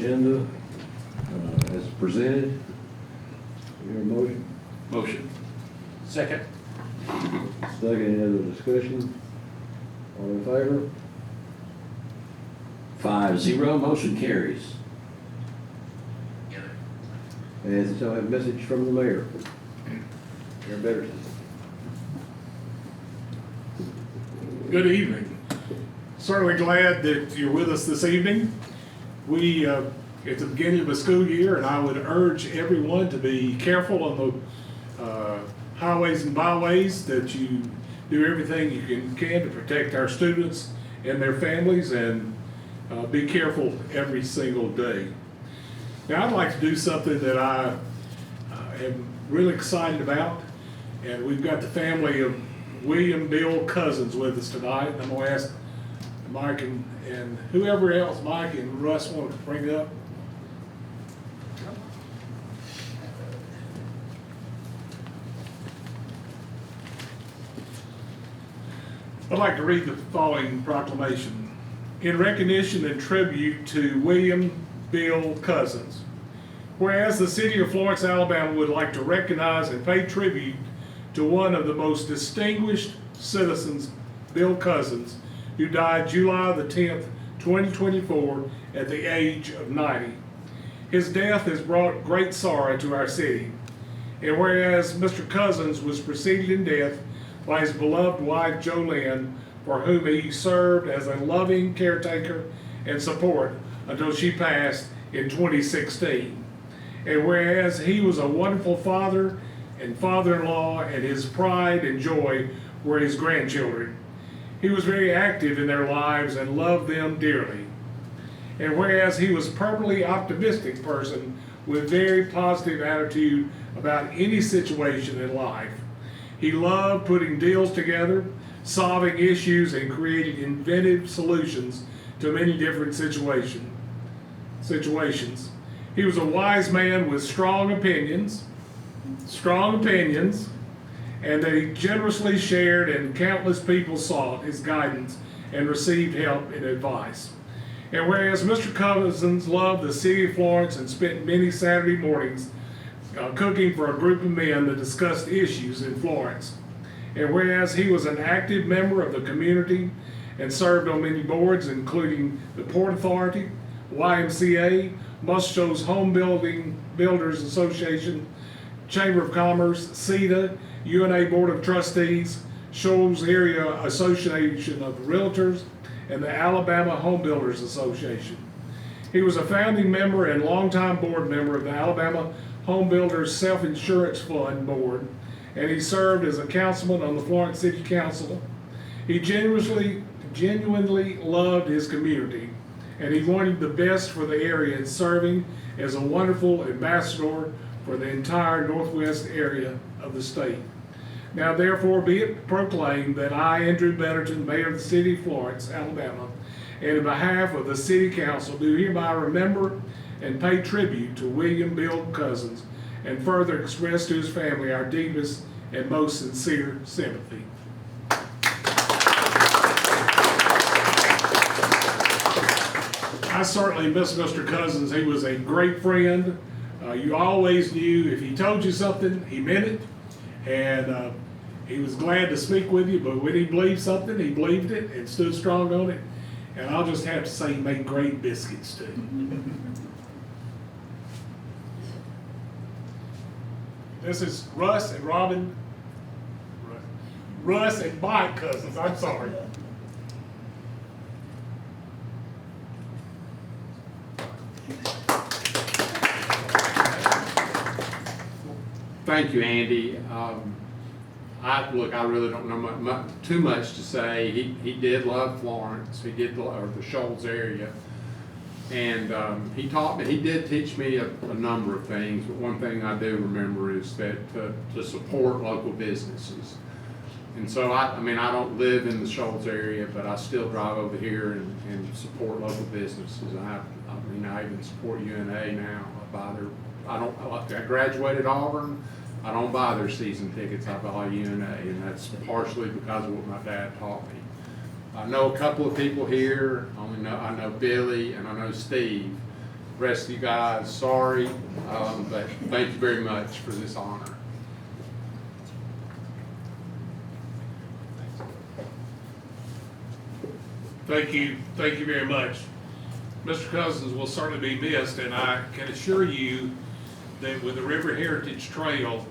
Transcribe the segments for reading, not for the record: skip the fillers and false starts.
agenda as presented. We hear a motion? Motion. Second. Second, any other discussion? All in favor? 5-0, motion carries. And so I have a message from the mayor. Mayor Betterson. Good evening. Certainly glad that you're with us this evening. It's the beginning of the school year, and I would urge everyone to be careful on the highways and byways, that you do everything you can to protect our students and their families, and be careful every single day. Now, I'd like to do something that I am really excited about, and we've got the family of William Bill Cousins with us tonight, and I'm going to ask Mike and whoever else, Mike and Russ, want to bring up. I'd like to read the following proclamation. In recognition and tribute to William Bill Cousins, whereas the city of Florence, Alabama would like to recognize and pay tribute to one of the most distinguished citizens, Bill Cousins, who died July the 10th, 2024 at the age of 90. His death has brought great sorrow to our city. And whereas Mr. Cousins was preceded in death by his beloved wife, Jolynn, for whom he served as a loving caretaker and support until she passed in 2016. And whereas he was a wonderful father and father-in-law, and his pride and joy were his grandchildren. He was very active in their lives and loved them dearly. And whereas he was a perfectly optimistic person with very positive attitude about any situation in life. He loved putting deals together, solving issues, and creating inventive solutions to many different situations. He was a wise man with strong opinions, and that he generously shared, and countless people sought his guidance and received help and advice. And whereas Mr. Cousins loved the city of Florence and spent many Saturday mornings cooking for a group of men that discussed issues in Florence. And whereas he was an active member of the community and served on many boards, including the Port Authority, YMCA, Musco's Home Builders Association, Chamber of Commerce, CETA, UNA Board of Trustees, Shoals Area Association of Realtors, and the Alabama Home Builders Association. He was a founding member and longtime board member of the Alabama Home Builders Self-Insurance Fund Board, and he served as a councilman on the Florence City Council. He genuinely loved his community, and he wanted the best for the area in serving as a wonderful ambassador for the entire northwest area of the state. Now therefore be it proclaimed that I, Andrew Betterton, Mayor of the City of Florence, Alabama, and on behalf of the City Council, do hereby remember and pay tribute to William Bill Cousins, and further express to his family our deepest and most sincere sympathy. I certainly miss Mr. Cousins. He was a great friend. You always knew if he told you something, he meant it. And he was glad to speak with you, but when he believed something, he believed it and stood strong on it. And I'll just have to say he made great biscuits too. This is Russ and Robin. Russ and Mike Cousins, I'm sorry. Thank you, Andy. I really don't know too much to say. He did love Florence. He did love the Shoals area, and he taught me. He did teach me a number of things. But one thing I do remember is that to support local businesses. And so I don't live in the Shoals area, but I still drive over here and support local businesses. I even support UNA now. I graduated Auburn. I don't buy their season tickets, I buy UNA, and that's partially because of what my dad taught me. I know a couple of people here. I know Billy and I know Steve, Rest of you guys, sorry, but thank you very much for this honor. Thank you very much. Mr. Cousins will certainly be missed, and I can assure you that with the River Heritage Trail,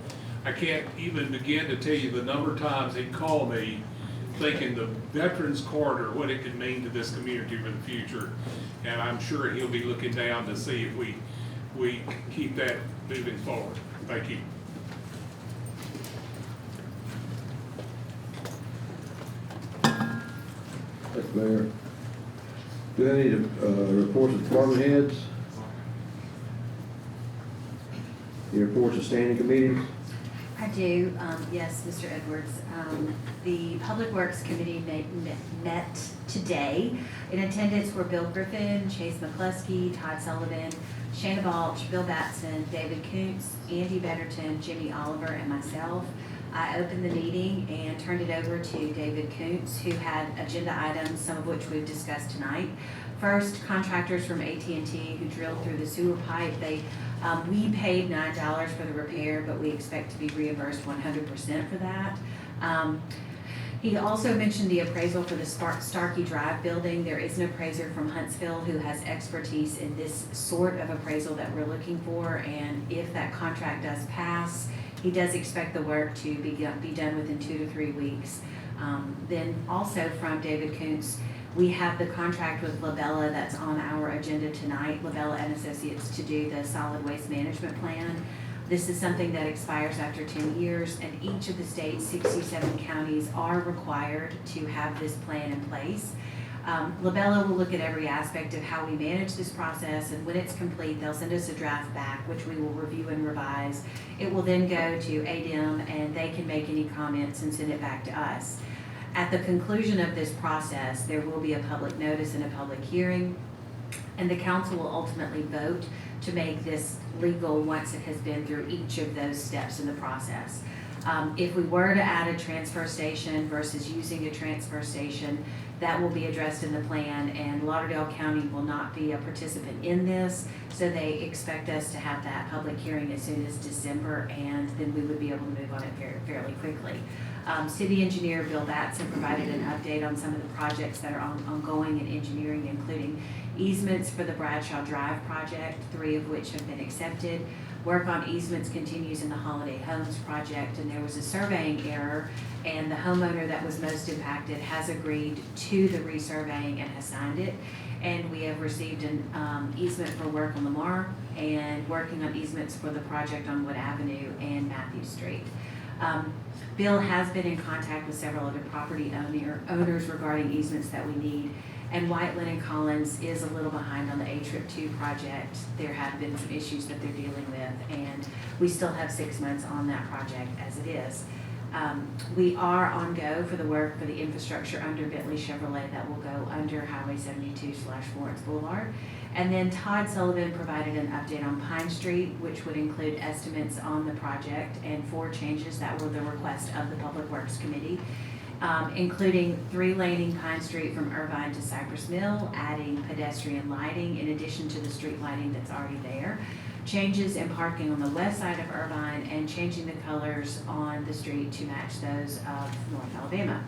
I can't even begin to tell you the number of times he called me thinking the Veterans Corridor, what it could mean to this community for the future. And I'm sure he'll be looking down to see if we keep that moving forward. Thank you. Thanks, Mayor. Do I need reports of department heads? Any reports of standing committees? I do, yes, Mr. Edwards. The Public Works Committee met today. In attendance were Bill Griffin, Chase McCluskey, Todd Sullivan, Shana Balch, Bill Batson, David Koontz, Andy Betterton, Jimmy Oliver, and myself. I opened the meeting and turned it over to David Koontz, who had agenda items, some of which we've discussed tonight. First, contractors from AT&T who drilled through the sewer pipe. We paid $9 for the repair, but we expect to be reimbursed 100% for that. He also mentioned the appraisal for the Starkey Drive building. There is an appraiser from Huntsville who has expertise in this sort of appraisal that we're looking for, and if that contract does pass, he does expect the work to be done within 2 to 3 weeks. Then also from David Koontz, we have the contract with Labella that's on our agenda tonight, Labella and Associates, to do the solid waste management plan. This is something that expires after 10 years, and each of the state's 67 counties are required to have this plan in place. Labella will look at every aspect of how we manage this process, and when it's complete, they'll send us a draft back, which we will review and revise. It will then go to ADM, and they can make any comments and send it back to us. At the conclusion of this process, there will be a public notice and a public hearing, and the council will ultimately vote to make this legal once it has been through each of those steps in the process. If we were to add a transfer station versus using a transfer station, that will be addressed in the plan, and Lauderdale County will not be a participant in this, so they expect us to have that public hearing as soon as December, and then we would be able to move on it fairly quickly. City engineer Bill Batson provided an update on some of the projects that are ongoing in engineering, including easements for the Bradshaw Drive project, 3 of which have been accepted. Work on easements continues in the Holiday Homes project, and there was a surveying error, and the homeowner that was most impacted has agreed to the resurveying and has signed it. And we have received an easement for work on Lamar, and working on easements for the project on Wood Avenue and Matthew Street. Bill has been in contact with several other property owners regarding easements that we need. And Whiteland and Collins is a little behind on the A-Trip 2 project. There have been some issues that they're dealing with, and we still have 6 months on that project as it is. We are on go for the work for the infrastructure under Bentley Chevrolet that will go under Highway 72/Florence Boulevard. And then Todd Sullivan provided an update on Pine Street, which would include estimates on the project and 4 changes that were the request of the Public Works Committee. Including 3-laning Pine Street from Irvine to Cypress Mill, adding pedestrian lighting in addition to the street lighting that's already there, changes in parking on the west side of Irvine, and changing the colors on the street to match those of North Alabama.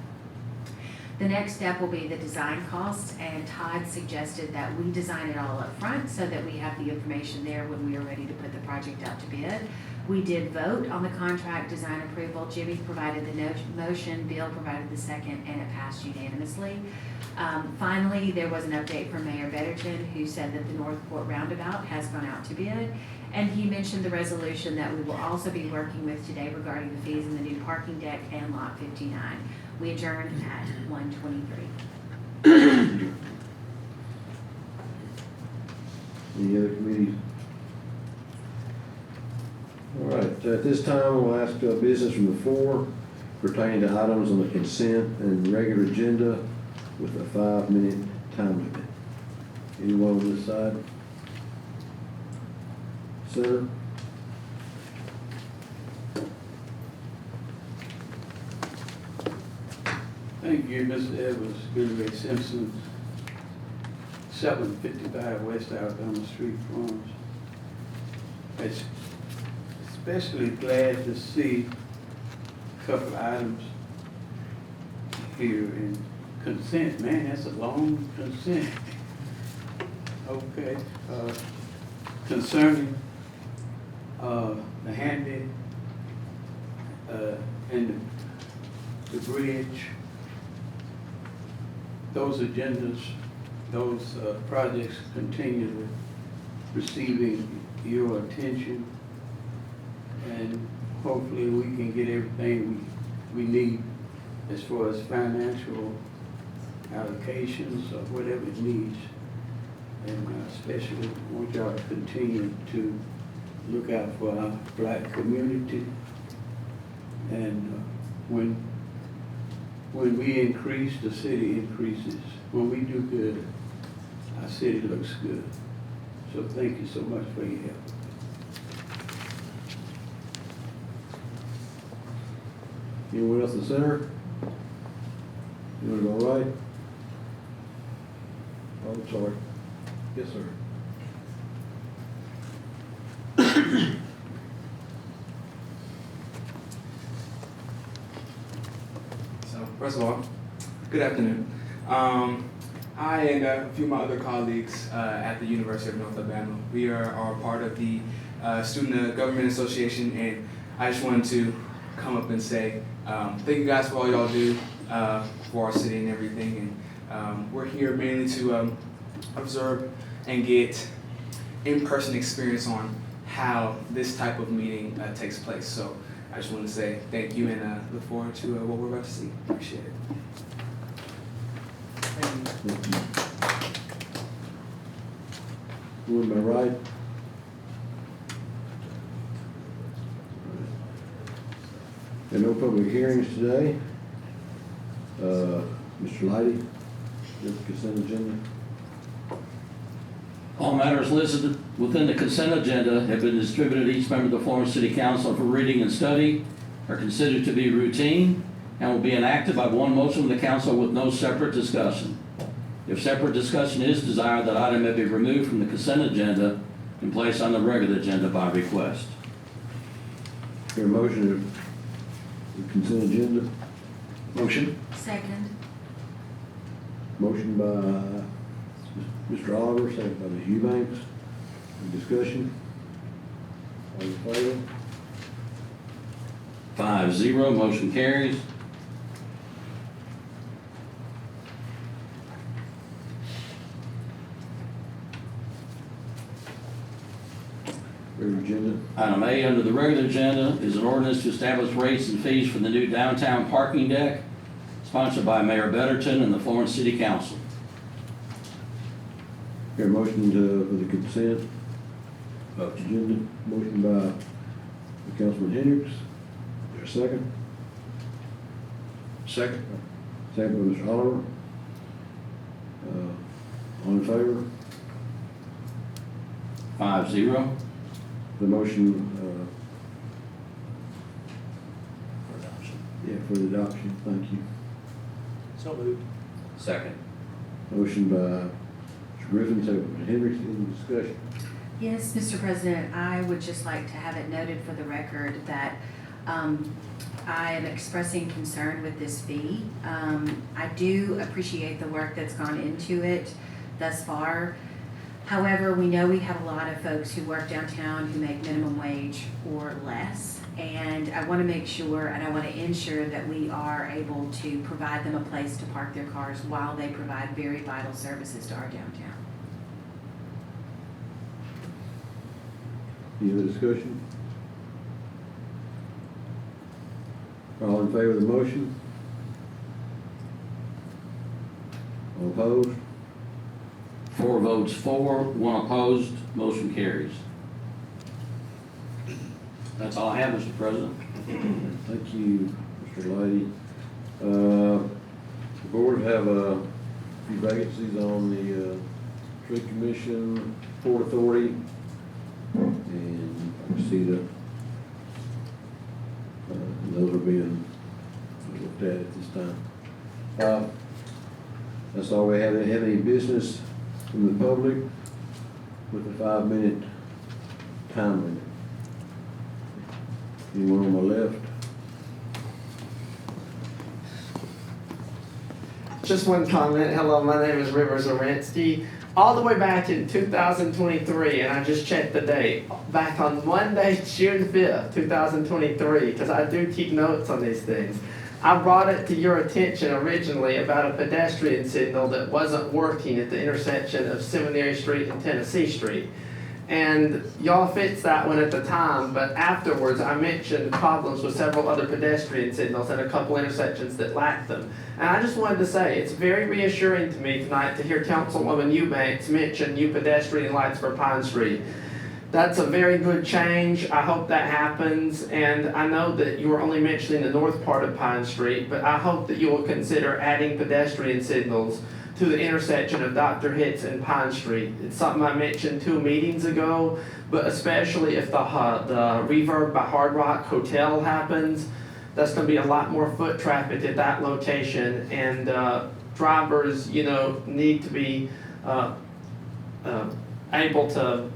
The next step will be the design costs, and Todd suggested that we design it all up front so that we have the information there when we are ready to put the project out to bid. We did vote on the contract design approval. Jimmy provided the motion, Bill provided the second, and it passed unanimously. Finally, there was an update from Mayor Betterton, who said that the Northport Roundabout has gone out to bid, and he mentioned the resolution that we will also be working with today regarding the fees in the new parking deck and Lot 59. We adjourned at 1:23. Any other committees? All right, at this time, we'll ask business from the floor pertaining to items on the consent and regular agenda with a 5-minute time limit. Anyone on this side? Sir? Thank you, Mr. Edwards, Goodrich Simpson, 755 West Alabama Street, Florence. It's especially glad to see a couple of items here in consent. Man, that's a long consent. Okay, concerning the handy and the bridge, those agendas, those projects continually receiving your attention, and hopefully we can get everything we need as far as financial allocations or whatever it needs. And especially want y'all to continue to look out for our black community. And when we increase, the city increases. When we do good, our city looks good. So thank you so much for your help. Anyone else in the center? You wanna go right? Oh, I'm sorry. Yes, sir. So, first of all, good afternoon. I and a few of my other colleagues at the University of North Alabama, we are part of the Student Government Association, and I just wanted to come up and say thank you guys for all y'all do for our city and everything. And we're here mainly to observe and get in-person experience on how this type of meeting takes place. So I just want to say thank you and look forward to what we're about to see. Appreciate it. Who am I right? There are no public hearings today. Mr. Lighty, the consent agenda. All matters listed within the consent agenda have been distributed to each member of the Florence City Council for reading and study, are considered to be routine, and will be enacted by one motion of the council with no separate discussion. If separate discussion is desired, that item may be removed from the consent agenda and placed on the regular agenda by request. Here a motion to the consent agenda. Motion. Second. Motion by Mr. Oliver, second by Ms. Eubanks. Any discussion? All in favor? 5-0, motion carries. Regular agenda. Item A under the regular agenda is an ordinance to establish rates and fees for the new downtown parking deck, sponsored by Mayor Betterton and the Florence City Council. Here a motion for the consent agenda. Motion by Councilman Hendricks. Is there a second? Second. Second by Mr. Oliver. All in favor? 5-0. The motion, for the adoption, thank you. So moved. Second. Motion by Mr. Griffin, second by Hendricks, any discussion? Yes, Mr. President, I would just like to have it noted for the record that I am expressing concern with this fee. I do appreciate the work that's gone into it thus far. However, we know we have a lot of folks who work downtown who make minimum wage or less. And I want to make sure and I want to ensure that we are able to provide them a place to park their cars while they provide very vital services to our downtown. Any other discussion? All in favor of the motion? All opposed? 4 votes for, 1 opposed, motion carries. That's all I have, Mr. President. Thank you, Mr. Lighty. The board have a few vacancies on the tree commission, Port Authority, and I see that those are being looked at this time. That's all we have. Have any business from the public with a 5-minute time limit. Anyone on my left? Just one comment. Hello, my name is Rivers Orensky. All the way back in 2023, and I just checked the date, back on Monday, June 5th, 2023, because I do keep notes on these things. I brought it to your attention originally about a pedestrian signal that wasn't working at the intersection of Seminary Street and Tennessee Street. And y'all fixed that one at the time, but afterwards I mentioned problems with several other pedestrian signals and a couple intersections that lacked them. And I just wanted to say, it's very reassuring to me tonight to hear Councilwoman Eubanks mention new pedestrian lights for Pine Street. That's a very good change. I hope that happens, and I know that you were only mentioning the north part of Pine Street, but I hope that you will consider adding pedestrian signals to the intersection of Dr. Hitz and Pine Street. It's something I mentioned 2 meetings ago, but especially if the Reverb by Hard Rock Hotel happens, that's gonna be a lot more foot traffic at that location, and drivers, need to be able to,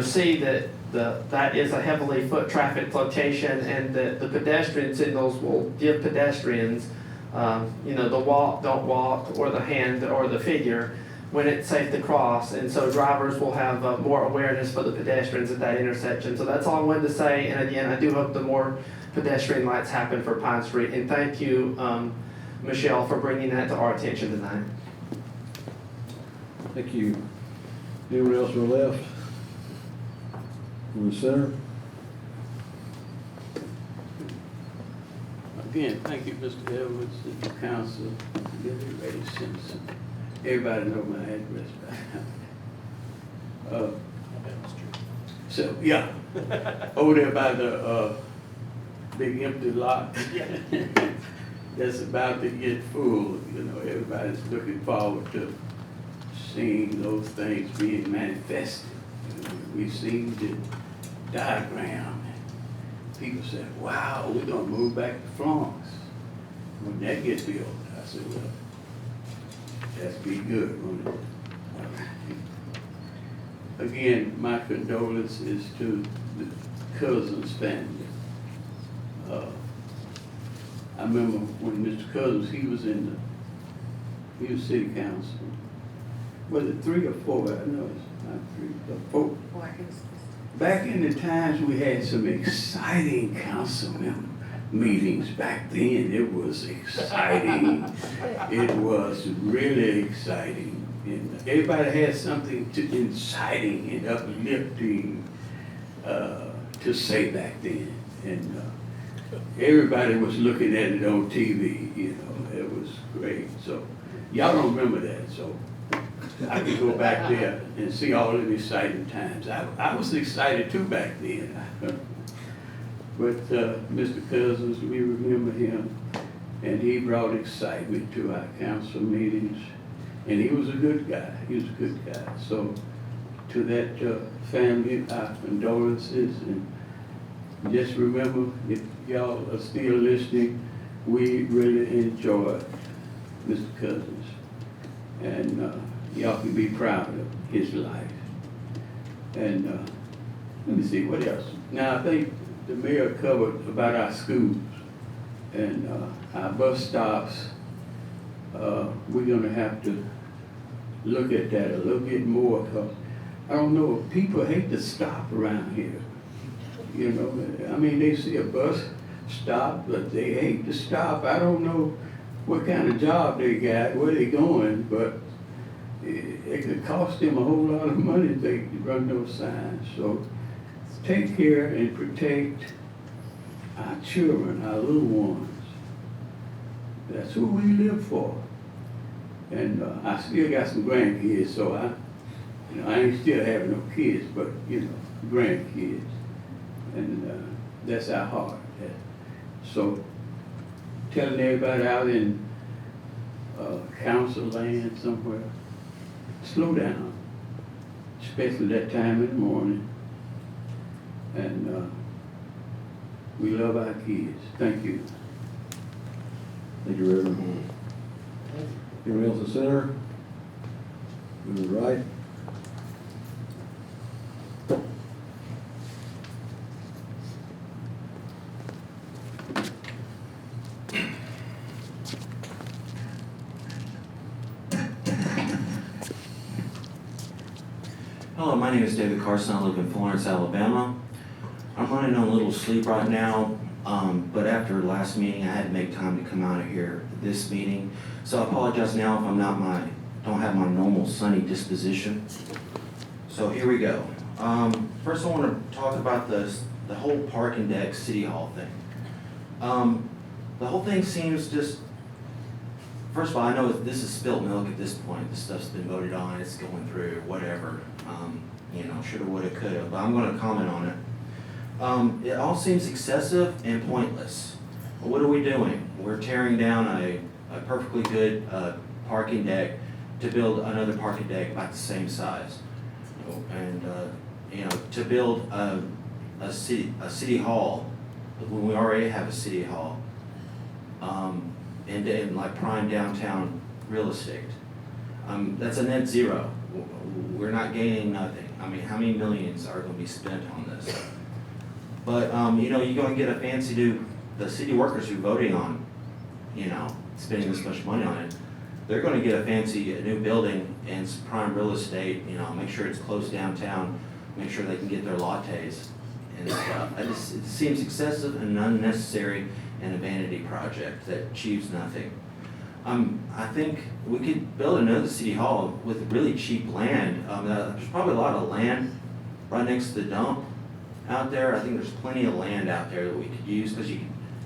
see that that is a heavily foot trafficked location, and that the pedestrian signals will give pedestrians the walk, don't walk, or the hand, or the figure when it's safe to cross. And so drivers will have more awareness for the pedestrians at that intersection. So that's all I wanted to say. And again, I do hope the more pedestrian lights happen for Pine Street. And thank you, Michelle, for bringing that to our attention tonight. Thank you. Anyone else on the left? In the center? Again, thank you, Mr. Edwards, and the council, Billy Ray Simpson. Everybody know my address by now. So, yeah, over there by the big empty lot. That's about to get full, everybody's looking forward to seeing those things being manifested. We've seen the diagram. People said, wow, we're gonna move back to Florence when that gets built. I said, well, that's be good, won't it? Again, my condolences to the Cousins family. I remember when Mr. Cousins, he was city council. Was it 3 or 4? I know it's not 3, but 4. Back in the times we had some exciting council member meetings back then. It was exciting. It was really exciting. And everybody had something inciting and uplifting to say back then. And everybody was looking at it on TV, it was great. So y'all don't remember that, so I could go back there and see all of the exciting times. I was excited too back then. But Mr. Cousins, we remember him, and he brought excitement to our council meetings, and he was a good guy. He was a good guy. So to that family, our condolences, and just remember, if y'all are still listening, we really enjoyed Mr. Cousins, and y'all can be proud of his life. And let me see, what else? Now, I think the mayor covered about our schools and our bus stops. We're gonna have to look at that a little bit more, because I don't know, people hate to stop around here. I mean, they see a bus stop, but they hate to stop. I don't know what kind of job they got, where they going, but it could cost them a whole lot of money if they run those signs. So take care and protect our children, our little ones. That's who we live for. And I still got some grandkids, so I ain't still having no kids, but grandkids. And that's our heart. So telling everybody out in council land somewhere, slow down, especially that time in the morning. And we love our kids. Thank you. Thank you, Reverend. Anyone else in the center? To the right. Hello, my name is David Carson. I live in Florence, Alabama. I'm running on a little sleep right now, but after last meeting, I had to make time to come out of here this meeting. So I apologize now if I'm don't have my normal sunny disposition. So here we go. First I want to talk about the whole parking deck City Hall thing. The whole thing seems just, first of all, I know this is spilt milk at this point. This stuff's been voted on, it's going through, whatever. Shoulda, woulda, coulda, but I'm gonna comment on it. It all seems excessive and pointless. What are we doing? We're tearing down a perfectly good parking deck to build another parking deck about the same size. And, to build a city hall, when we already have a city hall, and like prime downtown real estate. That's a net zero. We're not gaining nothing. I mean, how many millions are gonna be spent on this? But, you're gonna get a fancy the city workers who are voting on, spending this much money on it, they're gonna get a fancy new building and some prime real estate, make sure it's close downtown, make sure they can get their lattes and stuff. It seems excessive and unnecessary and a vanity project that achieves nothing. I think we could build another city hall with really cheap land. There's probably a lot of land right next to the dump out there. I think there's plenty of land out there that we could use, because you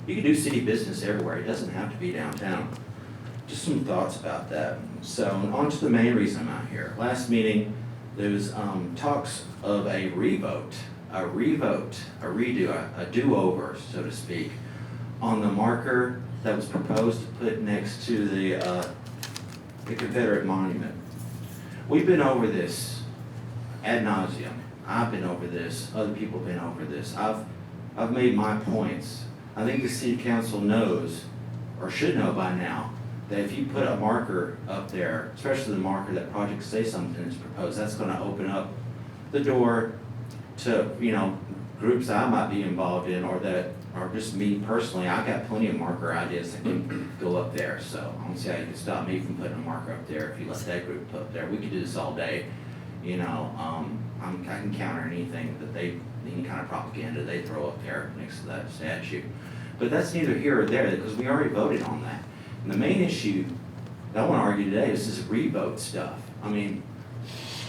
can do city business everywhere. It doesn't have to be downtown. Just some thoughts about that. So on to the main reason I'm out here. Last meeting, there was talks of a revote, a redo, a do-over, so to speak, on the marker that was proposed to put next to the Confederate monument. We've been over this ad nauseum. I've been over this, other people have been over this. I've made my points. I think the city council knows, or should know by now, that if you put a marker up there, especially the marker that Project Say Something is proposed, that's gonna open up the door to, groups I might be involved in, or just me personally. I got plenty of marker ideas that can go up there, so I don't see how you can stop me from putting a marker up there if you let that group put up there. We could do this all day, I can counter anything that any kind of propaganda they throw up there next to that statue. But that's neither here or there, because we already voted on that. And the main issue that I want to argue today is this revote stuff. I mean,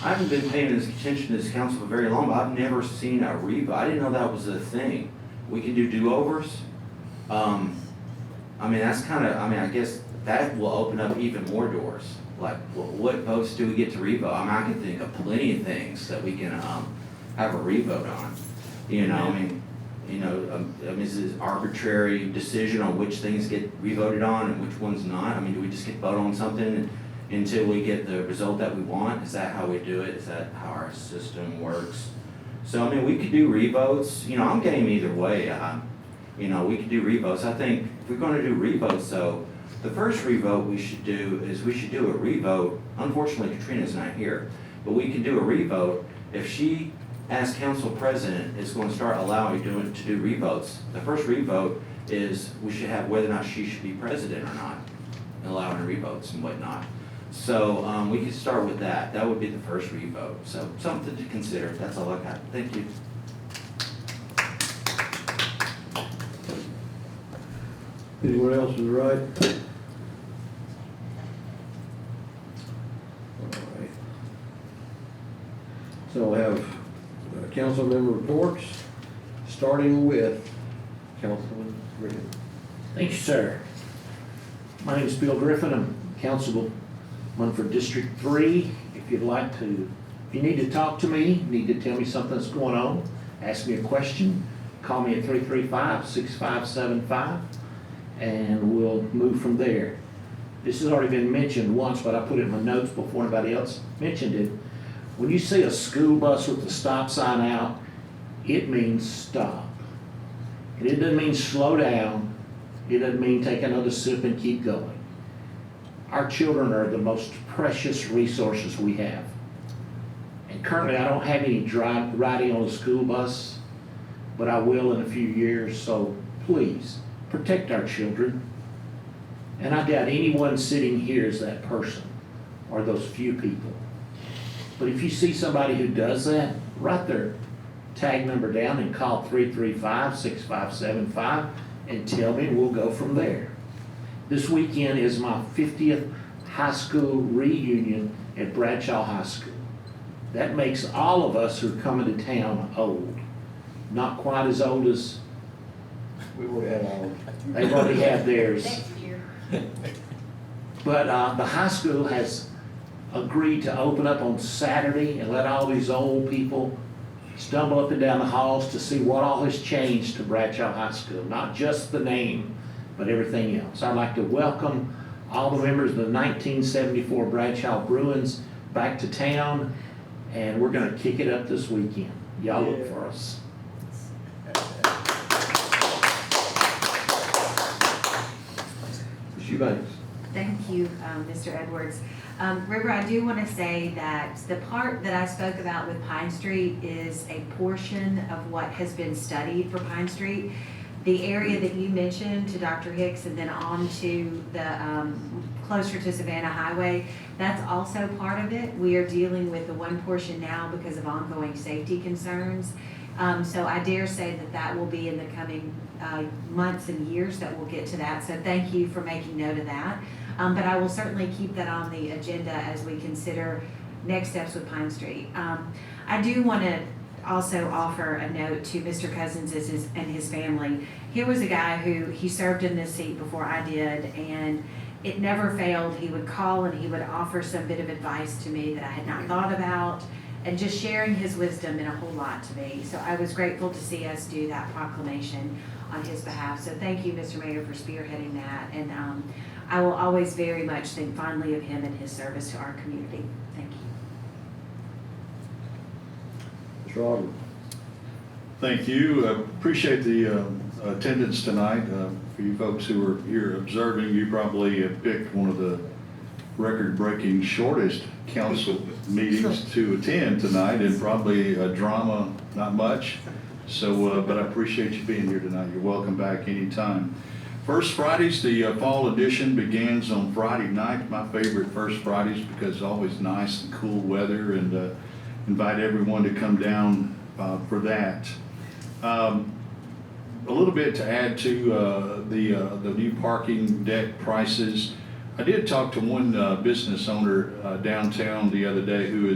I haven't been paying attention to this council for very long, but I've never seen a revote. I didn't know that was a thing. We can do do-overs. I guess that will open up even more doors. Like, what votes do we get to revote? I can think of plenty of things that we can have a revote on. Is it arbitrary decision on which things get revoted on and which ones not? Do we just get vote on something until we get the result that we want? Is that how we do it? Is that how our system works? So, we could do revotes. I'm game either way. We could do revotes. I think if we're gonna do revotes though, the first revote we should do a revote. Unfortunately, Katrina's not here, but we can do a revote if she, as council president, is going to start allowing to do revotes. The first revote is we should have whether or not she should be president or not, allowing revotes and whatnot. So we could start with that. That would be the first revote. So something to consider. That's all I got. Thank you. Anyone else to the right? All right. So we'll have council member reports, starting with Councilman Griffin. Thank you, sir. My name is Bill Griffin. I'm councilman for District 3. If you'd like to, if you need to talk to me, need to tell me something that's going on, ask me a question, call me at 335-6575, and we'll move from there. This has already been mentioned once, but I put it in my notes before anybody else mentioned it. When you see a school bus with the stop sign out, it means stop. And it doesn't mean slow down. It doesn't mean take another sip and keep going. Our children are the most precious resources we have. And currently, I don't have any riding on a school bus, but I will in a few years, so please, protect our children. And I doubt anyone sitting here is that person, or those few people. But if you see somebody who does that, write their tag number down and call 335-6575 and tell me, and we'll go from there. This weekend is my 50th high school reunion at Bradshaw High School. That makes all of us who are coming to town old. Not quite as old as We would have all. they've already had theirs. Next year. But the high school has agreed to open up on Saturday and let all these old people stumble up and down the halls to see what all has changed to Bradshaw High School. Not just the name, but everything else. I'd like to welcome all the members of the 1974 Bradshaw Bruins back to town, and we're gonna kick it up this weekend. Y'all look for us. Ms. Eubanks. Thank you, Mr. Edwards. River, I do want to say that the part that I spoke about with Pine Street is a portion of what has been studied for Pine Street. The area that you mentioned to Dr. Hicks and then on to the closer to Savannah Highway, that's also part of it. We are dealing with the one portion now because of ongoing safety concerns. So I dare say that that will be in the coming months and years that we'll get to that. So thank you for making note of that. But I will certainly keep that on the agenda as we consider next steps with Pine Street. I do want to also offer a note to Mr. Cousins and his family. Here was a guy who, he served in this seat before I did, and it never failed. He would call and he would offer some bit of advice to me that I had not thought about, and just sharing his wisdom meant a whole lot to me. So I was grateful to see us do that proclamation on his behalf. So thank you, Mr. Mayor, for spearheading that. And I will always very much think fondly of him and his service to our community. Thank you. Mr. Auburn. Thank you. Appreciate the attendance tonight. For you folks who are here observing, you probably have picked one of the record-breaking shortest council meetings to attend tonight, and probably a drama, not much. So, but I appreciate you being here tonight. You're welcome back anytime. First Fridays, the fall edition begins on Friday night. My favorite First Fridays because it's always nice and cool weather, and invite everyone to come down for that. A little bit to add to the new parking deck prices. I did talk to one business owner downtown the other day who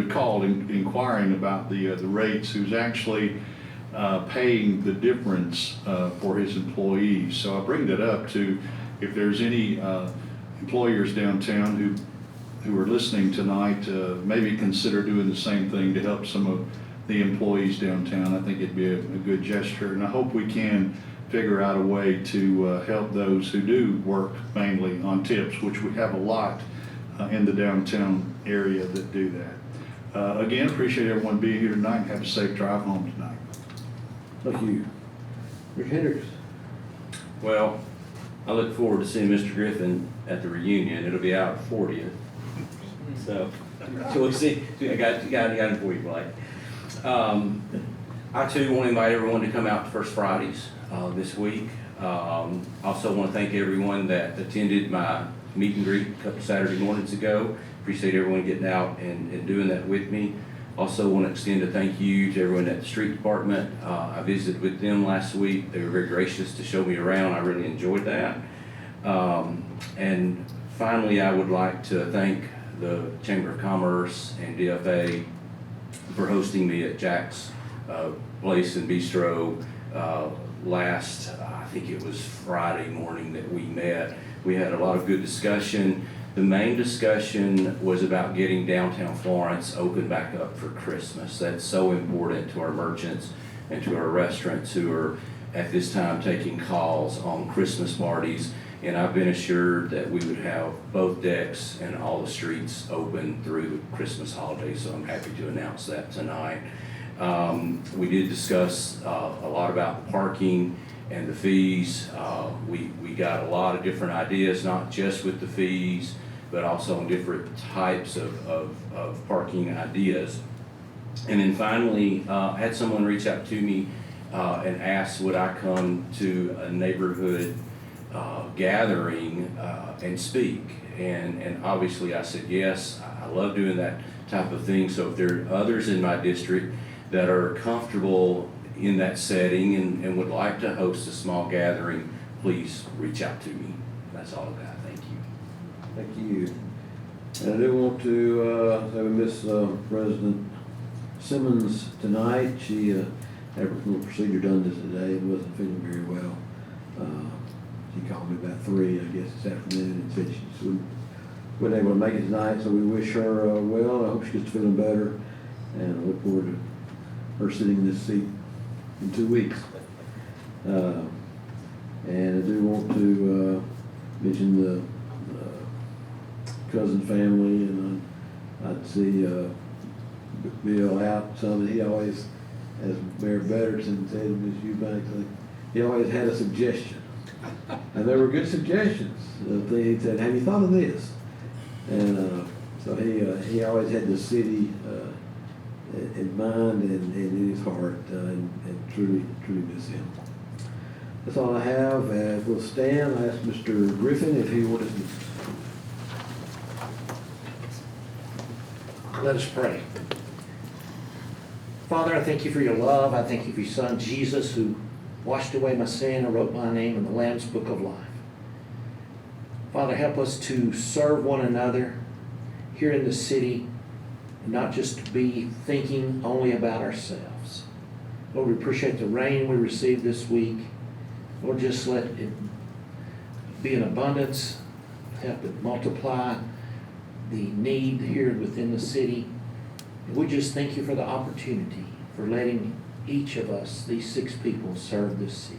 had called inquiring about the rates, who's actually paying the difference for his employees. So I bring that up to, if there's any employers downtown who are listening tonight, maybe consider doing the same thing to help some of the employees downtown. I think it'd be a good gesture, and I hope we can figure out a way to help those who do work mainly on tips, which we have a lot in the downtown area that do that. Again, appreciate everyone being here tonight, and have a safe drive home tonight. Thank you. Mr. Hendricks. Well, I look forward to seeing Mr. Griffin at the reunion. It'll be our 40th. So we'll see. I got it for you, Blake. I too want to invite everyone to come out to First Fridays this week. Also want to thank everyone that attended my meet and greet a couple Saturday mornings ago. Appreciate everyone getting out and doing that with me. Also want to extend a thank you to everyone at the street department. I visited with them last week. They were very gracious to show me around. I really enjoyed that. And finally, I would like to thank the Chamber of Commerce and DFA for hosting me at Jack's Place and Bistro last, I think it was Friday morning that we met. We had a lot of good discussion. The main discussion was about getting downtown Florence open back up for Christmas. That's so important to our merchants and to our restaurants who are at this time taking calls on Christmas parties. And I've been assured that we would have both decks and all the streets open through the Christmas holiday, so I'm happy to announce that tonight. We did discuss a lot about parking and the fees. We got a lot of different ideas, not just with the fees, but also on different types of parking ideas. And then finally, I had someone reach out to me and ask, would I come to a neighborhood gathering and speak? And obviously I said yes. I love doing that type of thing. So if there are others in my district that are comfortable in that setting and would like to host a small gathering, please reach out to me. That's all I got. Thank you. Thank you. And I do want to say we miss President Simmons tonight. She had a little procedure done today and wasn't feeling very well. She called me about 3, I guess, this afternoon and said she wasn't able to make it tonight, so we wish her well. I hope she gets feeling better, and I look forward to her sitting in this seat in 2 weeks. And I do want to mention the cousin family, and I'd see Bill out some. He always, as Mayor Betterton said, Ms. Eubanks, he always had a suggestion. And they were good suggestions. He said, have you thought of this? And so he always had the city in mind and in his heart, and truly miss him. That's all I have. We'll stand. I ask Mr. Griffin if he would. Let us pray. Father, I thank you for your love. I thank you for your son, Jesus, who washed away my sin and wrote my name in the Lamb's Book of Life. Father, help us to serve one another here in the city and not just to be thinking only about ourselves. Lord, we appreciate the rain we received this week. Lord, just let it be in abundance. Help it multiply the need here within the city. And we just thank you for the opportunity for letting each of us, these 6 people, serve this city.